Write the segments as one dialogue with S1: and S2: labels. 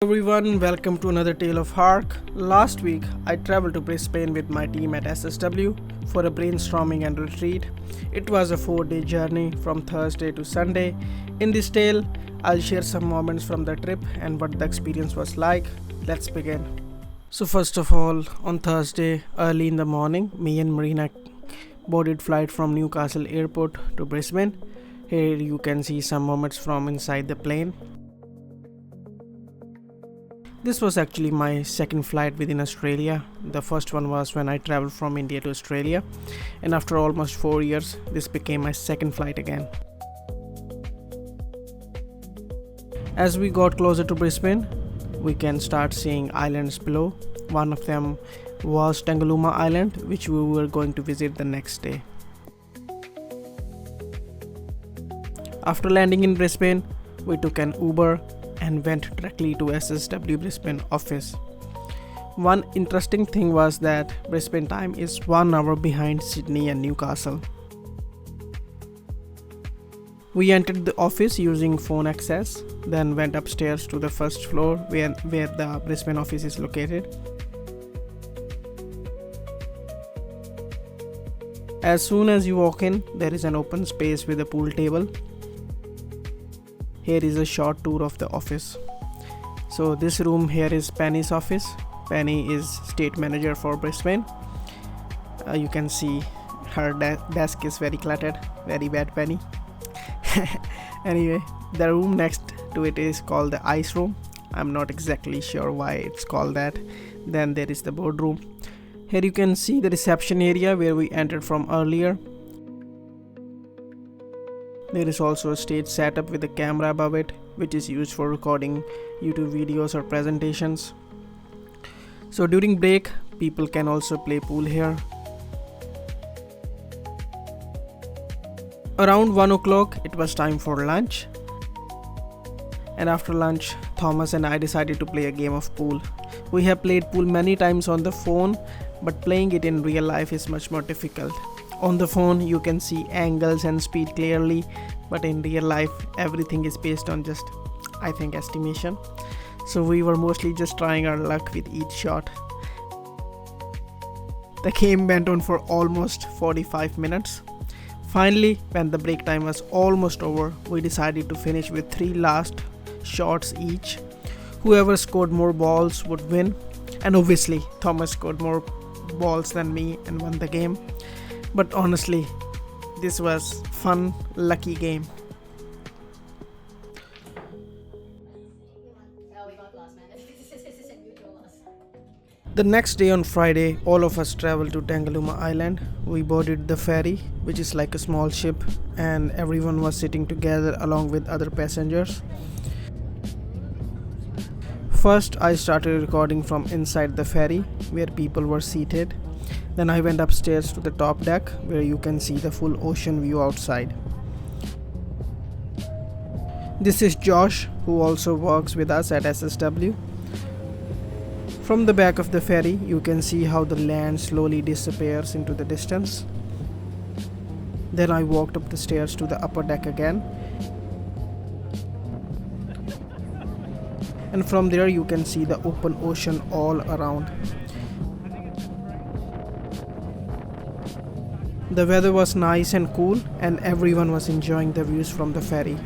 S1: Everyone, welcome to another tale of Hark. Last week, I traveled to Brisbane with my team at SSW for a brainstorming and retreat. It was a 4-day journey from Thursday to Sunday. In this tale, I'll share some moments from the trip and what the experience was like. Let's begin. So first of all, on Thursday, early in the morning, me and Marina boarded flight from Newcastle airport to Brisbane. Here you can see some moments from inside the plane. This was actually my second flight within Australia. The first one was when I traveled from India to Australia, and after almost 4 years, this became my second flight again. As we got closer to Brisbane, we can start seeing islands below. One of them was Tangalooma Island, which we were going to visit the next day. After landing in Brisbane, we took an Uber and went directly to SSW Brisbane office. One interesting thing was that Brisbane time is 1 hour behind Sydney and Newcastle. We entered the office using phone access, then went upstairs to the first floor where the Brisbane office is located. As soon as you walk in, there is an open space with a pool table. Here is a short tour of the office. So this room here is Penny's office. Penny is state manager for Brisbane. You can see her desk is very cluttered. Very bad, Penny. Anyway, the room next to it is called the ice room. I'm not exactly sure why it's called that. Then there is the boardroom. Here you can see the reception area where we entered from earlier. There is also a stage setup with a camera above it, which is used for recording YouTube videos or presentations. So during break, people can also play pool here. Around 1 o'clock, it was time for lunch. And after lunch, Thomas and I decided to play a game of pool. We have played pool many times on the phone, but playing it in real life is much more difficult. On the phone, you can see angles and speed clearly, but in real life, everything is based on just, I think, estimation. So we were mostly just trying our luck with each shot. The game went on for almost 45 minutes. Finally, when the break time was almost over, we decided to finish with 3 last shots each. Whoever scored more balls would win. And obviously, Thomas scored more balls than me and won the game. But honestly, this was fun, lucky game. The next day on Friday, all of us traveled to Tangalooma Island. We boarded the ferry, which is like a small ship, and everyone was sitting together along with other passengers. First, I started recording from inside the ferry, where people were seated. Then I went upstairs to the top deck where you can see the full ocean view outside. This is Josh, who also works with us at SSW. From the back of the ferry, you can see how the land slowly disappears into the distance. Then I walked up the stairs to the upper deck again. And from there you can see the open ocean all around. The weather was nice and cool, and everyone was enjoying the views from the ferry.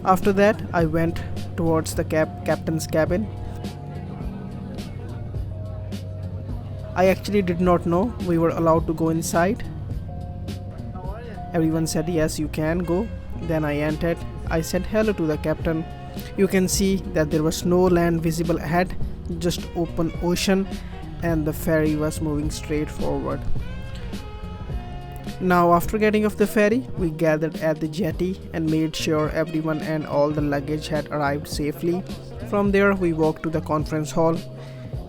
S1: After that, I went towards the captain's cabin. I actually did not know we were allowed to go inside. Everyone said yes, you can go. Then I entered. I said hello to the captain. You can see that there was no land visible ahead, just open ocean, and the ferry was moving straight forward. Now after getting off the ferry, we gathered at the jetty and made sure everyone and all the luggage had arrived safely. From there we walked to the conference hall.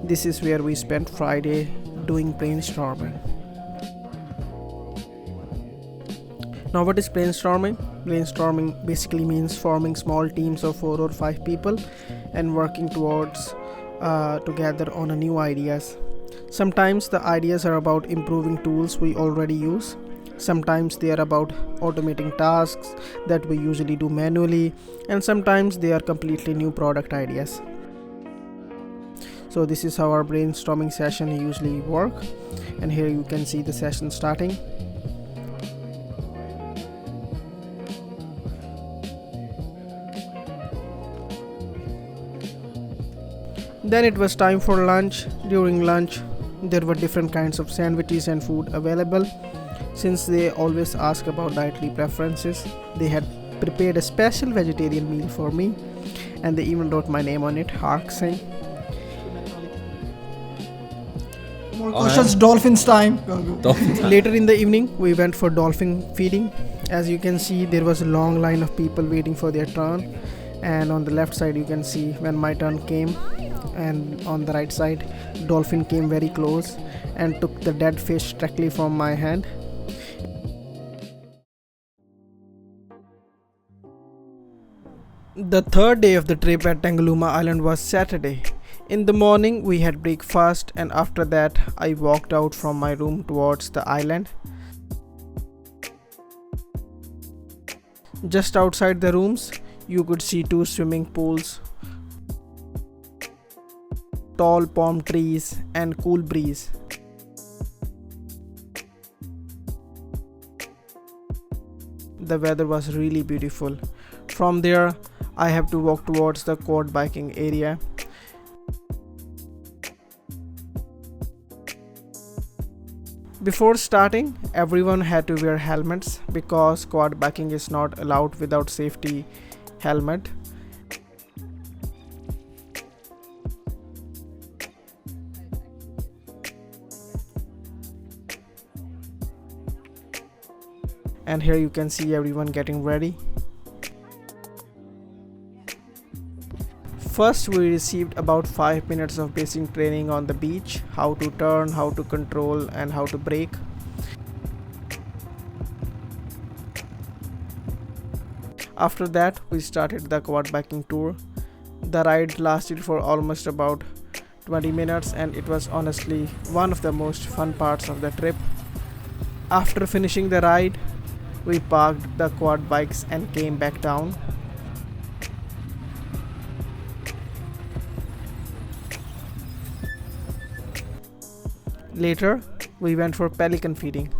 S1: This is where we spent Friday doing brainstorming. Now what is brainstorming? Brainstorming basically means forming small teams of 4 or 5 people and working together on a new ideas. Sometimes the ideas are about improving tools we already use. Sometimes they are about automating tasks that we usually do manually, and sometimes they are completely new product ideas. So this is how our brainstorming session usually work, and here you can see the session starting. Then it was time for lunch. During lunch, there were different kinds of sandwiches and food available. Since they always ask about dietary preferences, they had prepared a special vegetarian meal for me, and they even wrote my name on it, Hark saying.
S2: More questions, dolphins time.
S1: Later in the evening, we went for dolphin feeding. As you can see, there was a long line of people waiting for their turn, and on the left side you can see when my turn came, and on the right side dolphin came very close and took the dead fish directly from my hand. The third day of the trip at Tangalooma Island was Saturday. In the morning we had breakfast, and after that I walked out from my room towards the island. Just outside the rooms you could see 2 swimming pools, tall palm trees and cool breeze. The weather was really beautiful. From there I have to walk towards the quad biking area. Before starting, everyone had to wear helmets because quad biking is not allowed without safety helmet. And here you can see everyone getting ready. First we received about 5 minutes of basic training on the beach, how to turn, how to control and how to brake. After that we started the quad biking tour. The ride lasted for almost about 20 minutes and it was honestly one of the most fun parts of the trip. After finishing the ride, we parked the quad bikes and came back down. Later, we went for pelican feeding.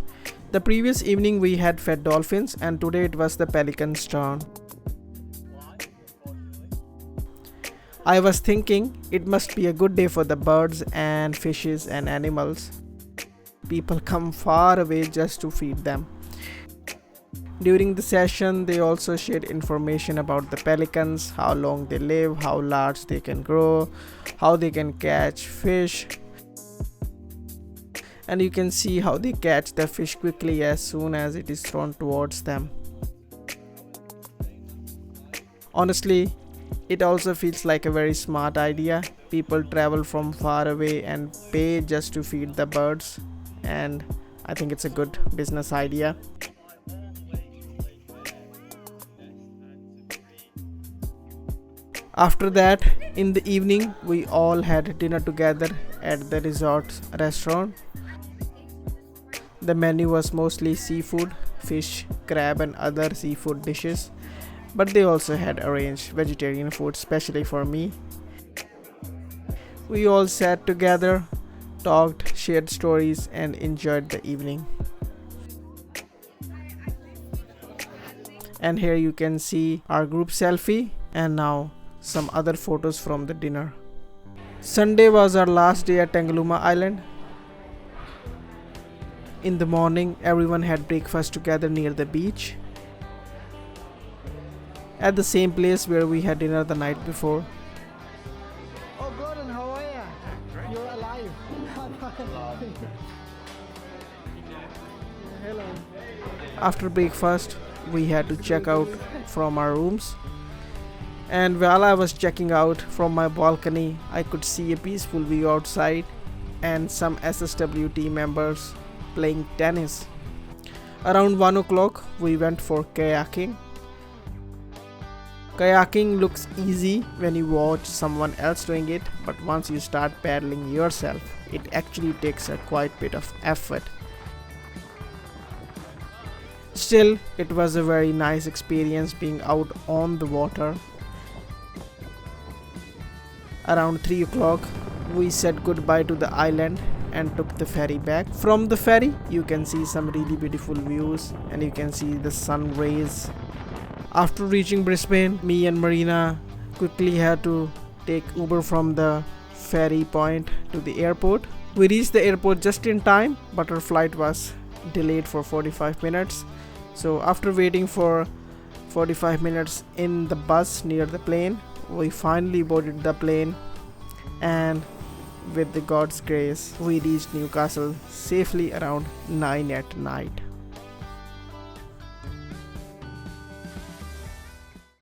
S1: The previous evening we had fed dolphins and today it was the pelican's turn. I was thinking it must be a good day for the birds and fishes and animals. People come far away just to feed them. During the session, they also shared information about the pelicans, how long they live, how large they can grow, how they can catch fish. And you can see how they catch the fish quickly as soon as it is thrown towards them. Honestly, it also feels like a very smart idea. People travel from far away and pay just to feed the birds, and I think it's a good business idea. After that, in the evening, we all had dinner together at the resort restaurant. The menu was mostly seafood, fish, crab and other seafood dishes, but they also had arranged vegetarian food specially for me. We all sat together, talked, shared stories and enjoyed the evening. And here you can see our group selfie and now some other photos from the dinner. Sunday was our last day at Tangalooma Island. In the morning, everyone had breakfast together near the beach, at the same place where we had dinner the night before.
S2: Oh, Gordon, how are you? You're alive. Hello.
S1: After breakfast, we had to check out from our rooms. And while I was checking out from my balcony, I could see a peaceful view outside and some SSW team members playing tennis. Around 1 o'clock, we went for kayaking. Kayaking looks easy when you watch someone else doing it, but once you start paddling yourself, it actually takes a quite bit of effort. Still, it was a very nice experience being out on the water. Around 3 o'clock, we said goodbye to the island and took the ferry back. From the ferry, you can see some really beautiful views and you can see the sun rays. After reaching Brisbane, me and Marina quickly had to take Uber from the ferry point to the airport. We reached the airport just in time, but our flight was delayed for 45 minutes. So after waiting for 45 minutes in the bus near the plane, we finally boarded the plane, and with the God's grace, we reached Newcastle safely around 9 at night.